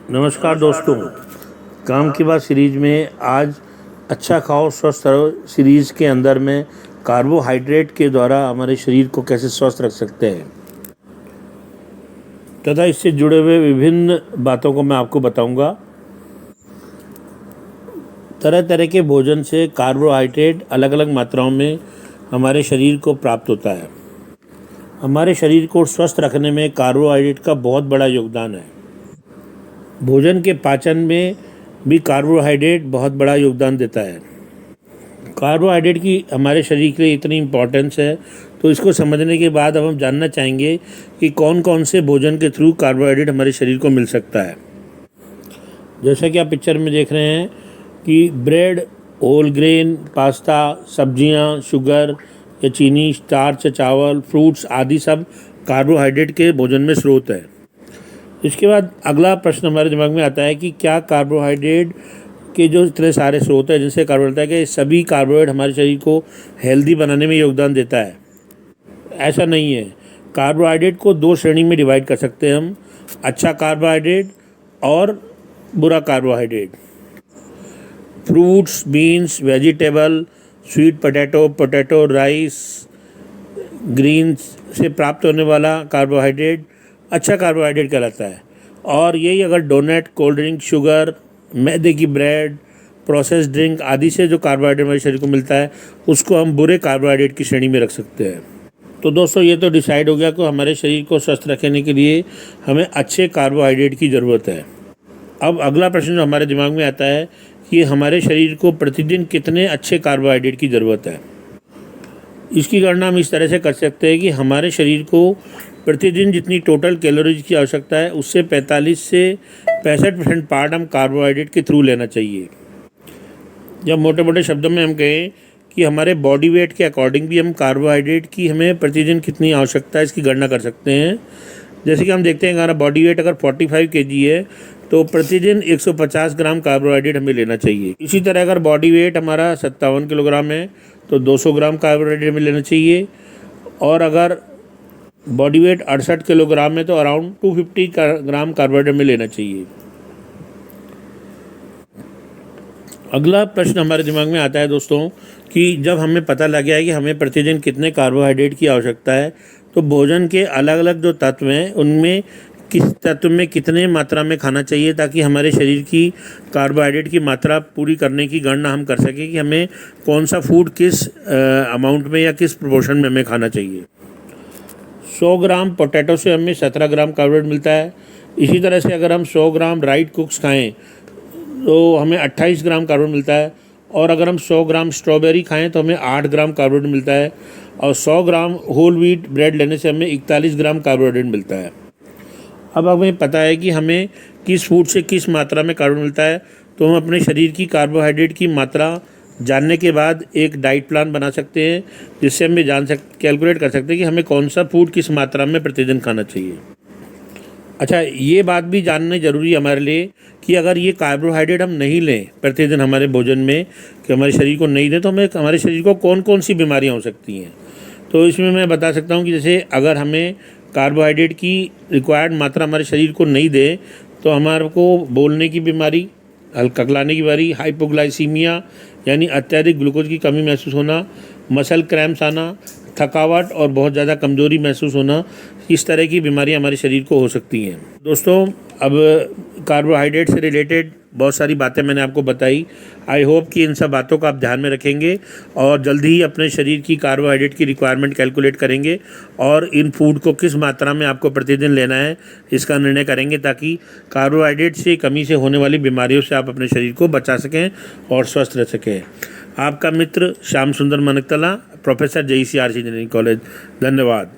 नमस्कार दोस्तों, काम की बात सीरीज में आज अच्छा खाओ स्वस्थ रहो सीरीज़ के अंदर में कार्बोहाइड्रेट के द्वारा हमारे शरीर को कैसे स्वस्थ रख सकते हैं तथा इससे जुड़े हुए विभिन्न बातों को मैं आपको बताऊंगा। तरह तरह के भोजन से कार्बोहाइड्रेट अलग अलग मात्राओं में हमारे शरीर को प्राप्त होता है। हमारे शरीर को स्वस्थ रखने में कार्बोहाइड्रेट का बहुत बड़ा योगदान है। भोजन के पाचन में भी कार्बोहाइड्रेट बहुत बड़ा योगदान देता है। कार्बोहाइड्रेट की हमारे शरीर के लिए इतनी इम्पोर्टेंस है, तो इसको समझने के बाद अब हम जानना चाहेंगे कि कौन कौन से भोजन के थ्रू कार्बोहाइड्रेट हमारे शरीर को मिल सकता है। जैसा कि आप पिक्चर में देख रहे हैं कि ब्रेड, होल ग्रेन, पास्ता, सब्जियां, शुगर या चीनी, स्टार्च, चावल, फ्रूट्स आदि सब कार्बोहाइड्रेट के भोजन में स्रोत है। इसके बाद अगला प्रश्न हमारे दिमाग में आता है कि क्या कार्बोहाइड्रेट के जो इतने सारे स्रोत हैं जिनसे कार्बोहाइड्रेट है, कि सभी कार्बोहाइड्रेट हमारे शरीर को हेल्दी बनाने में योगदान देता है? ऐसा नहीं है। कार्बोहाइड्रेट को दो श्रेणी में डिवाइड कर सकते हैं हम, अच्छा कार्बोहाइड्रेट और बुरा carbohydrate. Fruits, beans, vegetable, sweet potato, rice, greens से प्राप्त होने वाला कार्बोहाइड्रेट अच्छा कार्बोहाइड्रेट कहलाता है। और यही अगर डोनट, कोल्ड ड्रिंक, शुगर, मैदे की ब्रेड, प्रोसेस्ड ड्रिंक आदि से जो कार्बोहाइड्रेट हमारे शरीर को मिलता है उसको हम बुरे कार्बोहाइड्रेट की श्रेणी में रख सकते हैं। तो दोस्तों, ये तो डिसाइड हो गया कि हमारे शरीर को स्वस्थ रखने के लिए हमें अच्छे कार्बोहाइड्रेट की ज़रूरत है। अब अगला प्रश्न जो हमारे दिमाग में आता है कि हमारे शरीर को प्रतिदिन कितने अच्छे कार्बोहाइड्रेट की ज़रूरत है। इसकी गणना हम इस तरह से कर सकते हैं कि हमारे शरीर को प्रतिदिन जितनी टोटल कैलोरीज की आवश्यकता है उससे 45 से 65% पार्ट हम कार्बोहाइड्रेट के थ्रू लेना चाहिए। जब मोटे मोटे शब्दों में हम कहें कि हमारे बॉडी वेट के अकॉर्डिंग भी हम कार्बोहाइड्रेट की हमें प्रतिदिन कितनी आवश्यकता है इसकी गणना कर सकते हैं। जैसे कि हम देखते हैं हमारा बॉडी वेट अगर 45 kg है तो प्रतिदिन 150 ग्राम कार्बोहाइड्रेट हमें लेना चाहिए। इसी तरह अगर बॉडी वेट हमारा 57 किलोग्राम है तो 200 ग्राम कार्बोहाइड्रेट हमें लेना चाहिए। और अगर बॉडी वेट 68 किलोग्राम है तो अराउंड 250 ग्राम कार्बोहाइड्रेट में लेना चाहिए। अगला प्रश्न हमारे दिमाग में आता है दोस्तों कि जब हमें पता लग गया है कि हमें प्रतिदिन कितने कार्बोहाइड्रेट की आवश्यकता है, तो भोजन के अलग अलग जो तत्व हैं उनमें किस तत्व में कितने मात्रा में खाना चाहिए ताकि हमारे शरीर की कार्बोहाइड्रेट की मात्रा पूरी करने की गणना हम कर सकें कि हमें कौन सा फूड किस अमाउंट में या किस प्रोपोर्शन में हमें खाना चाहिए। 100 ग्राम पोटैटो से हमें 17 ग्राम कार्बोहाइड्रेट मिलता है। इसी तरह से अगर हम 100 ग्राम राइट कुक्स खाएं तो हमें 28 ग्राम कार्बोहाइड्रेट मिलता है। और अगर हम 100 ग्राम स्ट्रॉबेरी खाएं तो हमें 8 ग्राम कार्बोहाइड्रेट मिलता है। और 100 ग्राम होल व्हीट ब्रेड लेने से हमें 41 ग्राम कार्बोहाइड्रेट मिलता है। अब हमें पता है कि हमें किस फूड से किस मात्रा में कार्बोहाइड्रेट मिलता है, तो हम अपने शरीर की कार्बोहाइड्रेट की मात्रा जानने के बाद एक डाइट प्लान बना सकते हैं जिससे हमें कैलकुलेट कर सकते हैं कि हमें कौन सा फूड किस मात्रा में प्रतिदिन खाना चाहिए। अच्छा, ये बात भी जानना ज़रूरी है हमारे लिए कि अगर ये कार्बोहाइड्रेट हम नहीं लें प्रतिदिन हमारे भोजन में, कि हमारे शरीर को नहीं दें, तो हमारे शरीर को कौन कौन सी बीमारियाँ हो सकती हैं। तो इसमें मैं बता सकता हूँ कि जैसे अगर हमें कार्बोहाइड्रेट की रिक्वायर्ड मात्रा हमारे शरीर को नहीं दे तो हमारे को बोलने की बीमारी, हकलाने की बीमारी, हाइपोग्लाइसीमिया यानी अत्यधिक ग्लूकोज की कमी महसूस होना, मसल क्रैम्प्स आना, थकावट और बहुत ज़्यादा कमज़ोरी महसूस होना, इस तरह की बीमारियां हमारे शरीर को हो सकती हैं। दोस्तों, अब कार्बोहाइड्रेट से रिलेटेड बहुत सारी बातें मैंने आपको बताई। आई होप कि इन सब बातों को आप ध्यान में रखेंगे और जल्दी ही अपने शरीर की कार्बोहाइड्रेट की रिक्वायरमेंट कैलकुलेट करेंगे और इन फूड को किस मात्रा में आपको प्रतिदिन लेना है इसका निर्णय करेंगे ताकि कार्बोहाइड्रेट से कमी से होने वाली बीमारियों से आप अपने शरीर को बचा सकें और स्वस्थ रह सकें। आपका मित्र Shyam Sundar Mankatala, professor JEC arts engineering college. धन्यवाद।